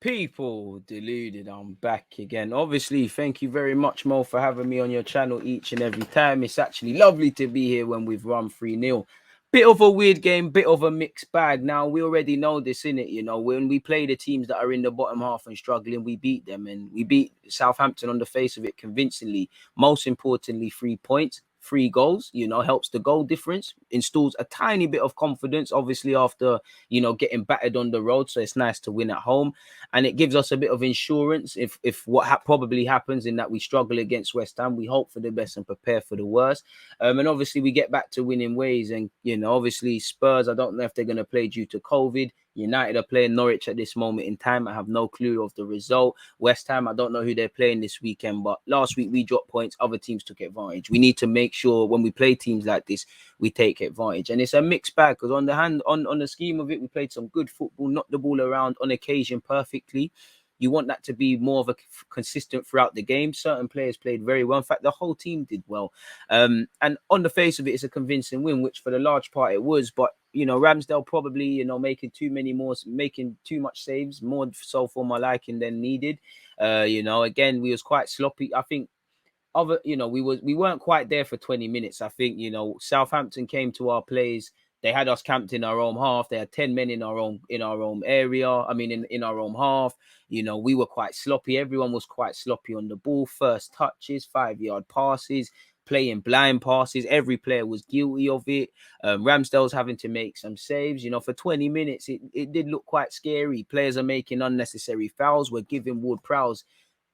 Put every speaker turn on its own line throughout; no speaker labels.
People, deluded, I'm back again. Obviously, thank you very much, Mo, for having me on your channel each and every time. It's actually lovely to be here when we've run 3-0. Bit of a weird game, bit of a mixed bag. Now, we already know this, innit? You know, when we play the teams that are in the bottom half and struggling, we beat them. And we beat Southampton on the face of it convincingly. Most importantly, 3 points. 3 goals, helps the goal difference, installs a tiny bit of confidence, obviously, after, getting battered on the road. So it's nice to win at home, and it gives us a bit of insurance if what probably happens in that we struggle against West Ham. We hope for the best and prepare for the worst. And obviously we get back to winning ways. And obviously Spurs, I don't know if they're going to play due to COVID. United are playing Norwich at this moment in time. I have no clue of the result. West Ham, I don't know who they're playing this weekend, but last week we dropped points. Other teams took advantage. We need to make sure when we play teams like this, we take advantage. And it's a mixed bag, because on the scheme of it, we played some good football, knocked the ball around on occasion perfectly. You want that to be more of a consistent throughout the game. Certain players played very well. In fact, the whole team did well. And on the face of it, it's a convincing win, which for the large part it was. But Ramsdale probably, making too much saves, more so for my liking than needed. Again, we was quite sloppy. I think we weren't quite there for 20 minutes. I think, Southampton came to our place. They had us camped in our own half. They had 10 men in our own area. I mean, in our own half. We were quite sloppy. Everyone was quite sloppy on the ball. First touches, 5-yard passes, playing blind passes. Every player was guilty of it. Ramsdale's having to make some saves. For 20 minutes, it did look quite scary. Players are making unnecessary fouls. We're giving Ward-Prowse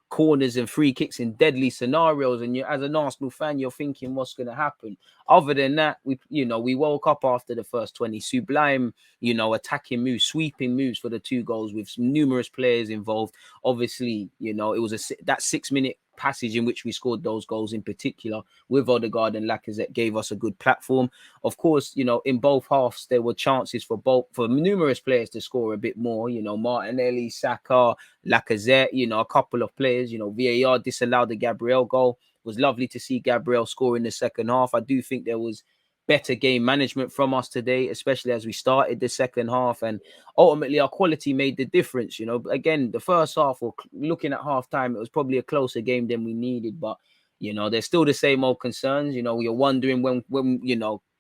corners and free kicks in deadly scenarios, and as an Arsenal fan, you're thinking what's going to happen. Other than that, we woke up after the first 20. Sublime, attacking moves, sweeping moves for the 2 goals with numerous players involved. Obviously, it was that 6-minute passage in which we scored those goals in particular with Odegaard and Lacazette gave us a good platform. Of course, in both halves there were chances for numerous players to score a bit more. Martinelli, Saka, Lacazette, a couple of players. VAR disallowed the Gabriel goal. It was lovely to see Gabriel score in the second half. I do think there was better game management from us today, especially as we started the second half, and ultimately our quality made the difference. Again, the first half, or looking at half time, it was probably a closer game than we needed, but there's still the same old concerns. You're wondering when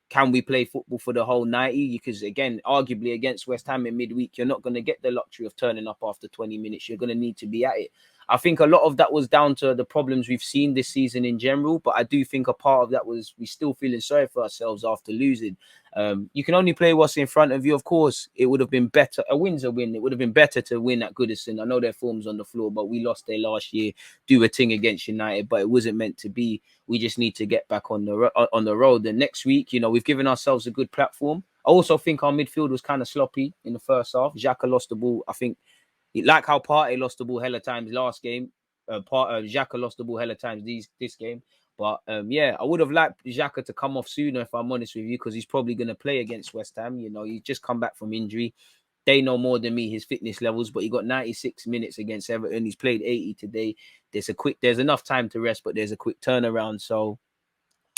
can we play football for the whole 90? Because again, arguably against West Ham in midweek, you're not going to get the luxury of turning up after 20 minutes. You're going to need to be at it. I think a lot of that was down to the problems we've seen this season in general, but I do think a part of that was we still feeling sorry for ourselves after losing. You can only play what's in front of you. Of course, it would have been better. A win's a win. It would have been better to win at Goodison. I know their form's on the floor, but we lost there last year. Do a thing against United, but it wasn't meant to be. We just need to get back on the road. And next week, we've given ourselves a good platform. I also think our midfield was kind of sloppy in the first half. Xhaka lost the ball. I think, like how Partey lost the ball hella times last game, Xhaka lost the ball hella times this game. But I would have liked Xhaka to come off sooner, if I'm honest with you, because he's probably going to play against West Ham. He's just come back from injury. They know more than me his fitness levels, but he got 96 minutes against Everton. He's played 80 today. There's enough time to rest, but there's a quick turnaround. So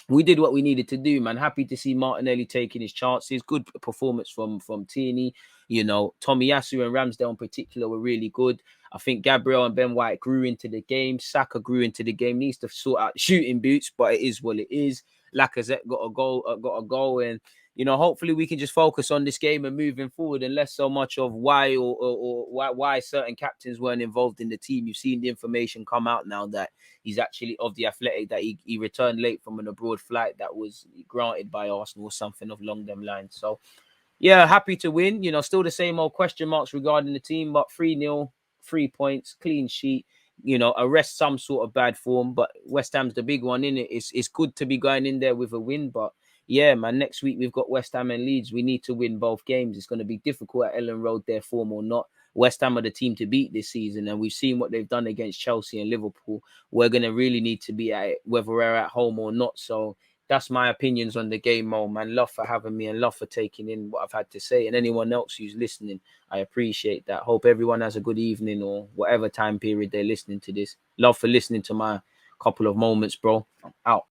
we did what we needed to do, man. Happy to see Martinelli taking his chances. Good performance from Tierney. Tomiyasu and Ramsdale in particular were really good. I think Gabriel and Ben White grew into the game. Saka grew into the game. Needs to sort out shooting boots, but it is what it is. Lacazette got a goal, and hopefully we can just focus on this game and moving forward, and less so much of why or why certain captains weren't involved in the team. You've seen the information come out now that he's actually of the Athletic, that he returned late from an abroad flight that was granted by Arsenal or something along them lines. So yeah, happy to win. Still the same old question marks regarding the team, but 3-0, 3 points, clean sheet. Arrest some sort of bad form, but West Ham's the big one, innit? It's good to be going in there with a win, but yeah, man, next week we've got West Ham and Leeds. We need to win both games. It's going to be difficult at Ellen Road, their form or not. West Ham are the team to beat this season, and we've seen what they've done against Chelsea and Liverpool. We're going to really need to be at it, whether we're at home or not. So that's my opinions on the game, Mo, man. Love for having me and love for taking in what I've had to say. And anyone else who's listening, I appreciate that. Hope everyone has a good evening or whatever time period they're listening to this. Love for listening to my couple of moments, bro. I'm out.